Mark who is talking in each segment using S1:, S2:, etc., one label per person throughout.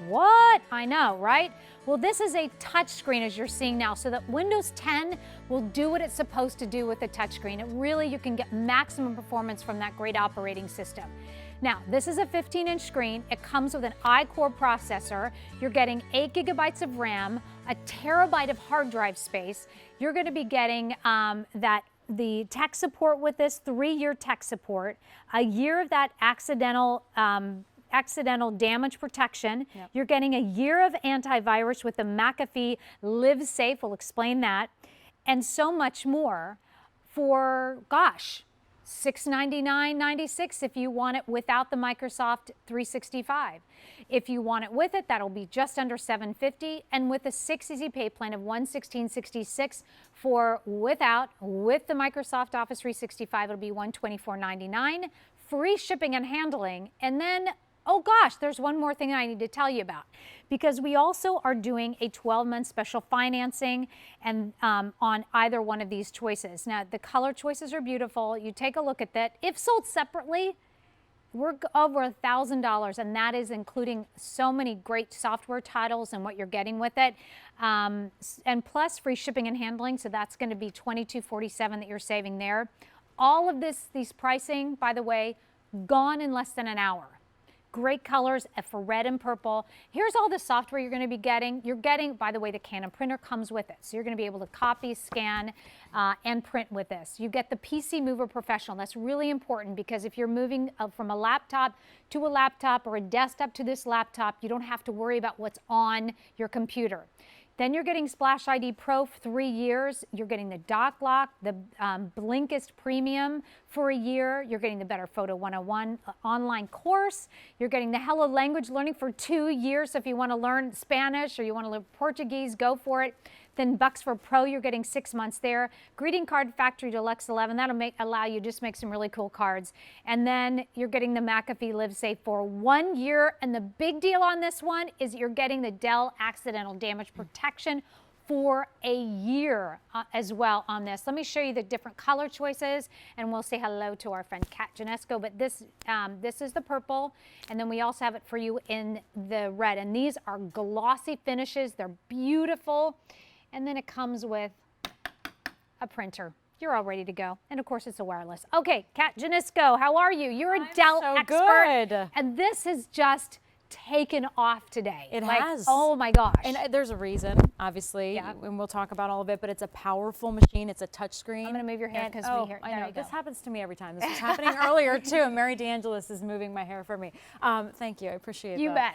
S1: What? I know, right? Well, this is a touch screen as you're seeing now, so that Windows 10 will do what it's supposed to do with the touch screen. It really, you can get maximum performance from that great operating system. Now, this is a 15-inch screen. It comes with an iCore processor. You're getting 8 gigabytes of RAM, a terabyte of hard drive space. You're going to be getting the tech support with this, 3-year tech support, a year of that accidental damage protection. Yep. You're getting a year of antivirus with the McAfee Live Safe. We'll explain that, and so much more for, gosh, $699.96 if you want it without the Microsoft 365. If you want it with it, that'll be just under $750, and with a 6 easy pay plan of $116.66 for without, with the Microsoft Office 365, it'll be $124.99, free shipping and handling, and then oh gosh, there's one more thing I need to tell you about, because we also are doing a 12-month special financing and on either one of these choices. Now, the color choices are beautiful. You take a look at that. If sold separately, we're over $1,000, and that is including so many great software titles and what you're getting with it, and plus free shipping and handling. So that's going to be $22.47 that you're saving there. All of these pricing, by the way, gone in less than an hour. Great colors for red and purple. Here's all the software you're going to be getting. You're getting, by the way, the Canon printer comes with it. So you're going to be able to copy, scan, and print with this. You get the PC Mover Professional. That's really important, because if you're moving from a laptop to a laptop or a desktop to this laptop, you don't have to worry about what's on your computer. Then you're getting Splash ID Pro for 3 years. You're getting the Dock Lock, the Blinkist Premium for a year. You're getting the Better Photo 101 online course. You're getting the Hello Language Learning for 2 years. So if you want to learn Spanish or you want to learn Portuguese, go for it. Then Bucks for Pro, you're getting 6 months there. Greeting Card Factory Deluxe 11, that'll allow you to just make some really cool cards. And then you're getting the McAfee Live Safe for 1 year. And the big deal on this one is you're getting the Dell Accidental Damage Protection for a year as well on this. Let me show you the different color choices, and we'll say hello to our friend Kat Janesco. But this is the purple, and then we also have it for you in the red. And these are glossy finishes. They're beautiful. And then it comes with a printer. You're all ready to go. And of course, it's a wireless. Okay, Kat Janesco, how are you? You're a Dell expert.
S2: Good.
S1: And this has just taken off today.
S2: It has.
S1: Oh my gosh.
S2: And there's a reason, obviously,
S1: yeah.
S2: And we'll talk about all of it, but it's a powerful machine. It's a touch screen.
S1: I'm going to move your hair because we hear.
S2: I know. This happens to me every time. This was happening earlier, too. Mary DeAngelis is moving my hair for me. Thank you. I appreciate that.
S1: You bet.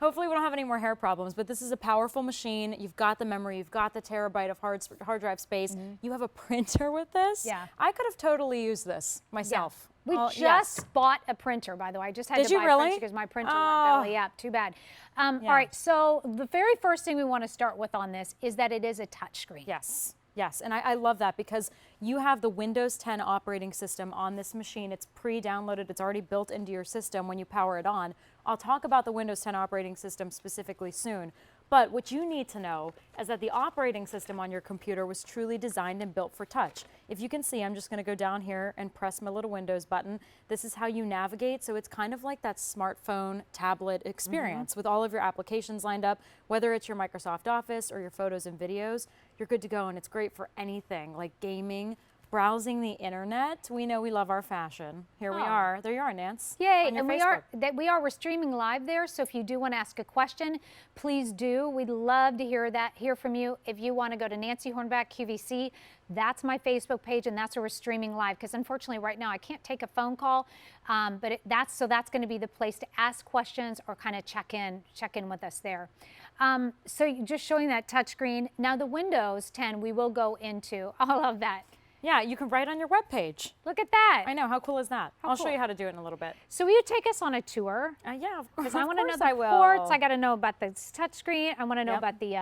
S2: Hopefully we don't have any more hair problems, but this is a powerful machine. You've got the memory. You've got the terabyte of hard drive space. Mm-hmm. You have a printer with this.
S1: Yeah.
S2: I could have totally used this myself.
S1: Yeah. We just bought a printer, by the way. I just had to buy a printer because my printer went belly up. Too bad. All right, so the very first thing we want to start with on this is that it is a touchscreen.
S2: Yes. Yes, and I love that because you have the Windows 10 operating system on this machine. It's pre-downloaded. It's already built into your system when you power it on. I'll talk about the Windows 10 operating system specifically soon. But what you need to know is that the operating system on your computer was truly designed and built for touch. If you can see, I'm just going to go down here and press my little Windows button. This is how you navigate. So it's kind of like that smartphone tablet experience with all of your applications lined up, whether it's your Microsoft Office or your photos and videos, you're good to go. And it's great for anything like gaming, browsing the internet. We know we love our fashion. Here we are. There you are, Nance.
S1: Yay, and we're streaming live there, so if you do want to ask a question, please do. We'd love to hear from you. If you want to go to Nancy Hornback QVC, that's my Facebook page, and that's where we're streaming live, because unfortunately right now I can't take a phone call, but that's going to be the place to ask questions or kind of check in with us there. So just showing that touchscreen. Now the Windows 10 we will go into. I love that.
S2: Yeah, you can write on your web page.
S1: Look at that.
S2: I know, how cool is that? I'll show you how to do it in a little bit.
S1: So will you take us on a tour?
S2: Yeah,
S1: because I want to know the ports. I got to know about the touchscreen. I want to know about the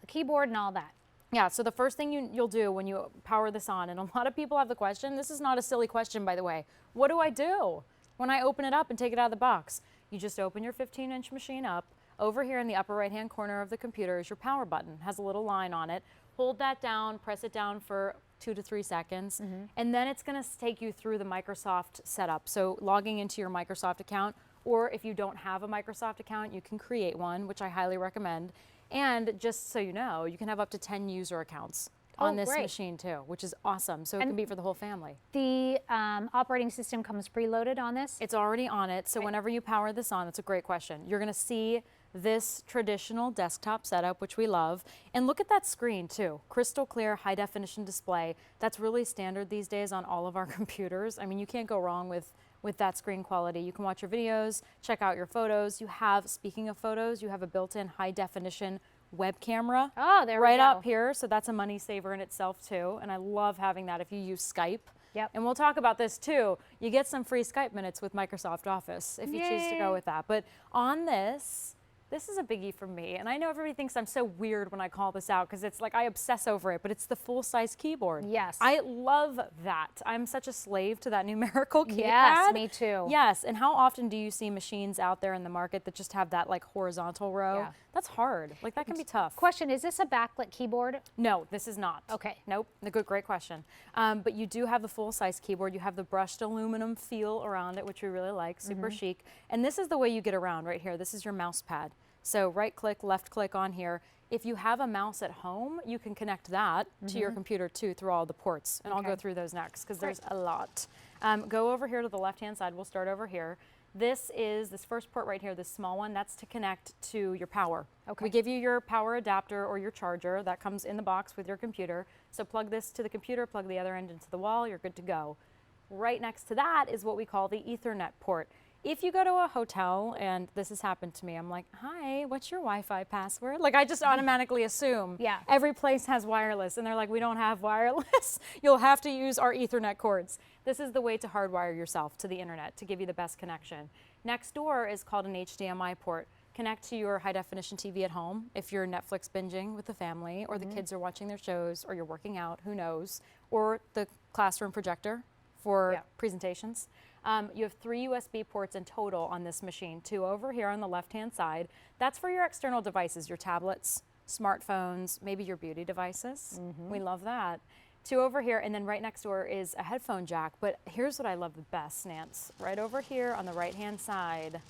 S1: keyboard and all that.
S2: Yeah, so the first thing you'll do when you power this on, and a lot of people have the question, this is not a silly question, by the way. What do I do when I open it up and take it out of the box? You just open your 15-inch machine up. Over here in the upper right-hand corner of the computer is your power button. It has a little line on it. Hold that down, press it down for 2 to 3 seconds, and then it's going to take you through the Microsoft setup. So logging into your Microsoft account, or if you don't have a Microsoft account, you can create one, which I highly recommend. And just so you know, you can have up to 10 user accounts on this machine too, which is awesome. So it can be for the whole family.
S1: The operating system comes preloaded on this?
S2: It's already on it. So whenever you power this on, that's a great question. You're going to see this traditional desktop setup, which we love. And look at that screen too. Crystal clear, high definition display. That's really standard these days on all of our computers. I mean, you can't go wrong with that screen quality. You can watch your videos, check out your photos. You have, speaking of photos, you have a built-in high definition web camera right up here, so that's a money saver in itself too, and I love having that if you use Skype.
S1: Yep.
S2: And we'll talk about this too. You get some free Skype minutes with Microsoft Office if you choose to go with that. But on this is a biggie for me, and I know everybody thinks I'm so weird when I call this out because it's like I obsess over it, but it's the full-size keyboard.
S1: Yes.
S2: I love that. I'm such a slave to that numerical keypad.
S1: Yes, me too.
S2: Yes, and how often do you see machines out there in the market that just have that like horizontal row?
S1: Yeah.
S2: That's hard. Like that can be tough.
S1: Question, is this a backlit keyboard?
S2: No, this is not.
S1: Okay.
S2: Nope, great question. But you do have the full-size keyboard. You have the brushed aluminum feel around it, which we really like, super chic. And this is the way you get around right here. This is your mouse pad. So right click, left click on here. If you have a mouse at home, you can connect that to your computer too through all the ports. And I'll go through those next because there's a lot. Go over here to the left-hand side. We'll start over here. This first port right here, this small one, that's to connect to your power. Okay. We give you your power adapter or your charger that comes in the box with your computer. So plug this to the computer, plug the other end into the wall, you're good to go. Right next to that is what we call the Ethernet port. If you go to a hotel, and this has happened to me, I'm like, hi, what's your Wi-Fi password? Like I just automatically assume every place has wireless, and they're like, we don't have wireless. You'll have to use our Ethernet cords. This is the way to hardwire yourself to the internet to give you the best connection. Next door is called an HDMI port. Connect to your high definition TV at home if you're Netflix binging with the family, or the kids are watching their shows, or you're working out, who knows, or the classroom projector for presentations. You have 3 USB ports in total on this machine, 2 over here on the left-hand side. That's for your external devices, your tablets, smartphones, maybe your beauty devices. We love that. 2 over here, and then right next door is a headphone jack. But here's what I love the best, Nance. Right over here on the right-hand side,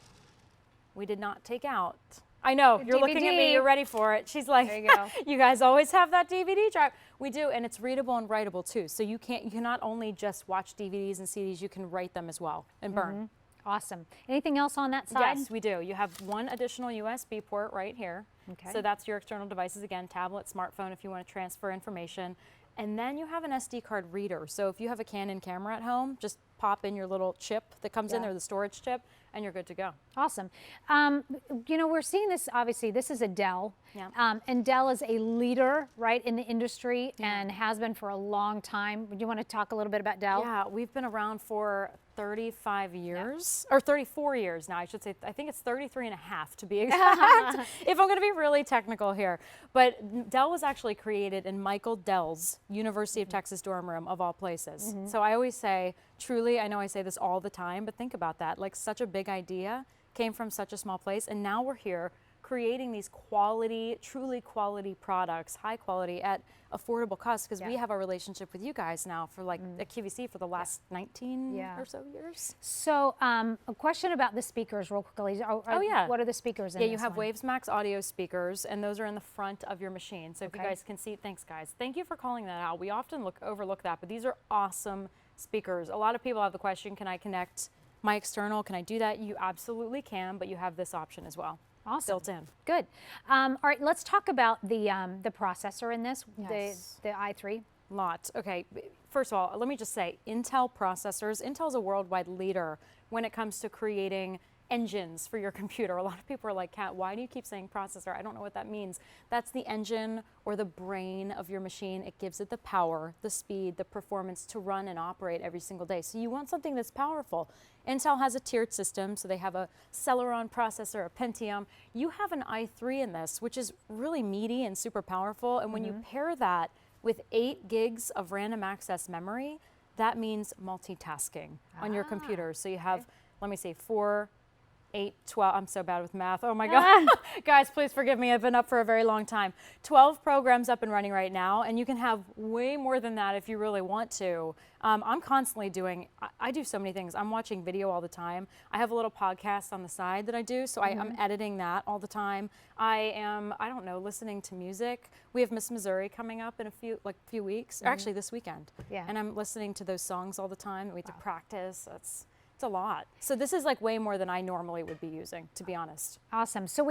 S2: we did not take out. I know, you're looking at me, you're ready for it. She's like, there you go. You guys always have that DVD drive. We do, and it's readable and writable too. So you can not only just watch DVDs and CDs, you can write them as well and burn.
S1: Awesome. Anything else on that side?
S2: Yes, we do. You have 1 additional USB port right here. Okay. So that's your external devices, again, tablet, smartphone if you want to transfer information. And then you have an SD card reader. So if you have a Canon camera at home, just pop in your little chip that comes in there, the storage chip, and you're good to go.
S1: Awesome. You know, we're seeing this, obviously, this is a Dell. And Dell is a leader, right, in the industry and has been for a long time. Do you want to talk a little bit about Dell?
S2: Yeah, we've been around for 35 years, or 34 years now, I should say. I think it's 33 and a half to be exact, if I'm going to be really technical here. But Dell was actually created in Michael Dell's University of Texas dorm room, of all places. So I always say, truly, I know I say this all the time, but think about that. Like, such a big idea came from such a small place, and now we're here creating these quality, truly quality products, high quality at affordable costs, because we have a relationship with you guys now for like at QVC for the last 19 or so years.
S1: So a question about the speakers real quickly. What are the speakers in this
S2: you have
S1: one?
S2: Waves Max audio speakers, and those are in the front of your machine. So if you guys can see, thanks guys. Thank you for calling that out. We often overlook that, but these are awesome speakers. A lot of people have the question, can I connect my external? Can I do that? You absolutely can, but you have this option as well.
S1: Awesome.
S2: Built in.
S1: Good. All right, let's talk about the processor in this, the i3.
S2: Okay, first of all, let me just say, Intel processors, Intel is a worldwide leader when it comes to creating engines for your computer. A lot of people are like, Kat, why do you keep saying processor? I don't know what that means. That's the engine or the brain of your machine. It gives it the power, the speed, the performance to run and operate every single day. So you want something that's powerful. Intel has a tiered system, so they have a Celeron processor, a Pentium. You have an i3 in this, which is really meaty and super powerful. And when you pair that with 8 gigs of random access memory, that means multitasking on your computer. So you have, let me see, 4 8, 12, I'm so bad with math. Oh my God. Guys, please forgive me. I've been up for a very long time. 12 programs up and running right now, and you can have way more than that if you really want to. I'm constantly doing, I do so many things. I'm watching video all the time. I have a little podcast on the side that I do, so I'm editing that all the time. I am, I don't know, listening to music. We have Miss Missouri coming up in a few weeks, or actually this weekend.
S1: Yeah.
S2: And I'm listening to those songs all the time. We have to practice. It's a lot. So this is like way more than I normally would be using, to be honest.
S1: Awesome. So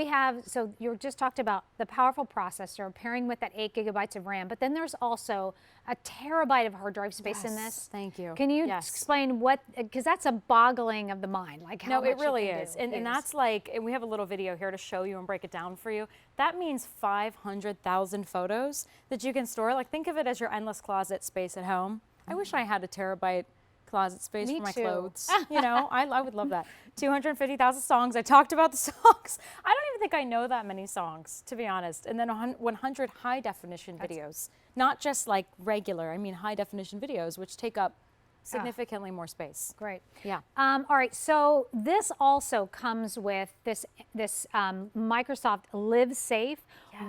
S1: so you just talked about the powerful processor pairing with that 8 gigabytes of RAM, but then there's also a terabyte of hard drive space in this.
S2: Thank you.
S1: Can you explain what, because that's a boggling of the mind, like how
S2: No,
S1: much
S2: it really
S1: can
S2: is.
S1: do.
S2: And that's like, and we have a little video here to show you and break it down for you. That means 500,000 photos that you can store. Like, think of it as your endless closet space at home. I wish I had a terabyte closet space
S1: Me
S2: for my
S1: too.
S2: clothes. You know, I would love that. 250,000 songs. I talked about the songs. I don't even think I know that many songs, to be honest. And then 100 high definition videos, not just like regular, I mean high definition videos, which take up significantly more space.
S1: Great.
S2: Yeah.
S1: All right. So this also comes with this Microsoft Live Safe.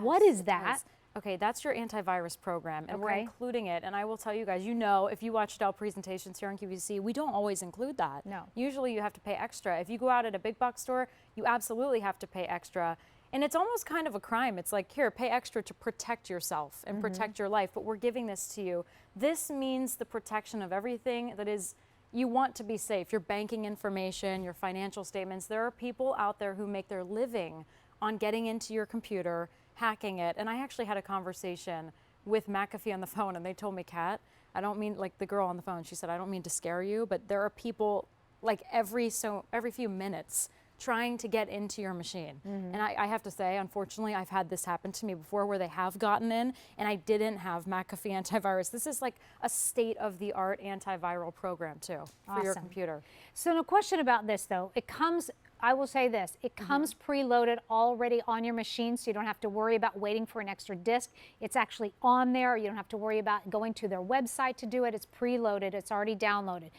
S1: What is that?
S2: Okay, that's your antivirus program, and we're
S1: Okay.
S2: including it. And I will tell you guys, you know, if you watch Dell presentations here on QVC, we don't always include that.
S1: No.
S2: Usually you have to pay extra. If you go out at a big box store, you absolutely have to pay extra. And it's almost kind of a crime. It's like, here, pay extra to protect yourself and protect your life, but we're giving this to you. This means the protection of everything that is, you want to be safe. Your banking information, your financial statements. There are people out there who make their living on getting into your computer, hacking it. And I actually had a conversation with McAfee on the phone, and they told me, Kat, I don't mean, like the girl on the phone, she said, I don't mean to scare you, but there are people like every few minutes trying to get into your machine. And I have to say, unfortunately, I've had this happen to me before where they have gotten in and I didn't have McAfee antivirus. This is like a state-of-the-art antiviral program too for your
S1: Awesome.
S2: computer.
S1: So no question about this though. It comes, I will say this, it comes preloaded already on your machine, so you don't have to worry about waiting for an extra disk. It's actually on there. You don't have to worry about going to their website to do it. It's preloaded. It's already downloaded.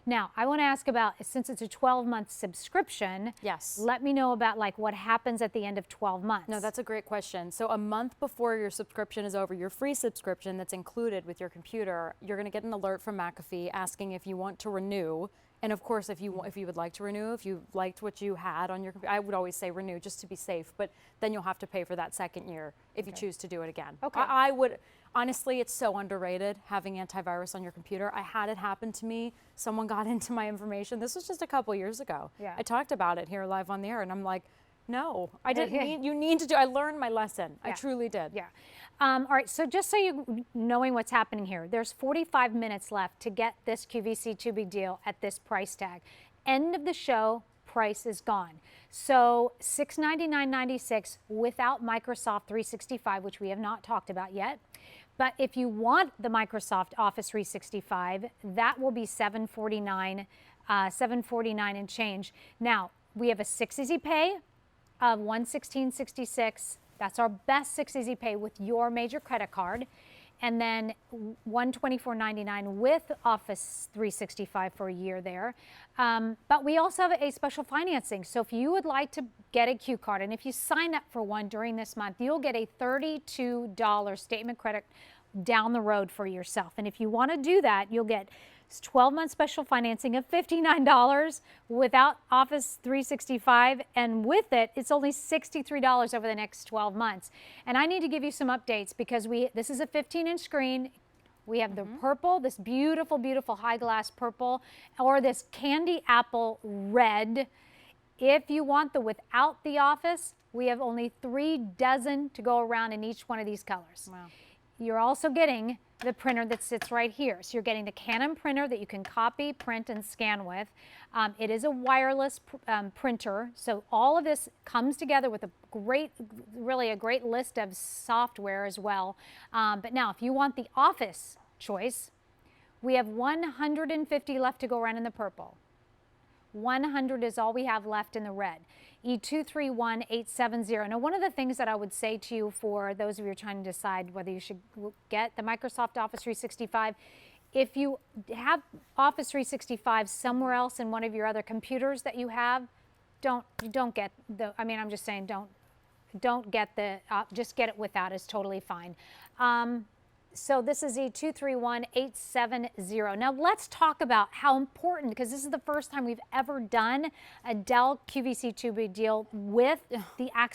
S1: Now, I want to ask about, since it's a 12-month subscription,
S2: Yes.
S1: let me know about like what happens at the end of 12 months.
S2: No, that's a great question. So a month before your subscription is over, your free subscription that's included with your computer, you're going to get an alert from McAfee asking if you want to renew. And of course, if you would like to renew, if you liked what you had on your computer, I would always say renew just to be safe, but then you'll have to pay for that second year if you choose to do it again.
S1: Okay.
S2: I would, honestly, it's so underrated having antivirus on your computer. I had it happen to me. Someone got into my information. This was just a couple years ago.
S1: Yeah.
S2: I talked about it here live on the air, and I'm like, no, I didn't need, you need to do, I learned my lesson. I truly did.
S1: Yeah. All right, so just so you knowing what's happening here, there's 45 minutes left to get this QVC 2 Big Deal at this price tag. End of the show, price is gone. So $699.96 without Microsoft 365, which we have not talked about yet. But if you want the Microsoft Office 365, that will be $749 and change. Now, we have a 6 easy pay of $116.66. That's our best 6 easy pay with your major credit card. And then $124.99 with Office 365 for a year there. But we also have a special financing. So if you would like to get a Q card, and if you sign up for one during this month, you'll get a $32 statement credit down the road for yourself. And if you want to do that, you'll get 12-month special financing of $59 without Office 365, and with it, it's only $63 over the next 12 months. And I need to give you some updates because this is a 15-inch screen. We have the purple, this beautiful, beautiful high glass purple, or this candy apple red. If you want the without the Office, we have only 3 dozen to go around in each one of these colors.
S2: Wow.
S1: You're also getting the printer that sits right here. So you're getting the Canon printer that you can copy, print, and scan with. It is a wireless printer. So all of this comes together with really a great list of software as well. But now, if you want the Office choice, we have 150 left to go around in the purple. 100 is all we have left in the red. E231870. Now, one of the things that I would say to you for those of you trying to decide whether you should get the Microsoft Office 365, if you have Office 365 somewhere else in one of your other computers that you have, don't get the, I mean, I'm just saying, don't get the, just get it without is totally fine. So this is E231870. Now let's talk about how important, because this is the first time we've ever done a Dell QVC 2B deal with the access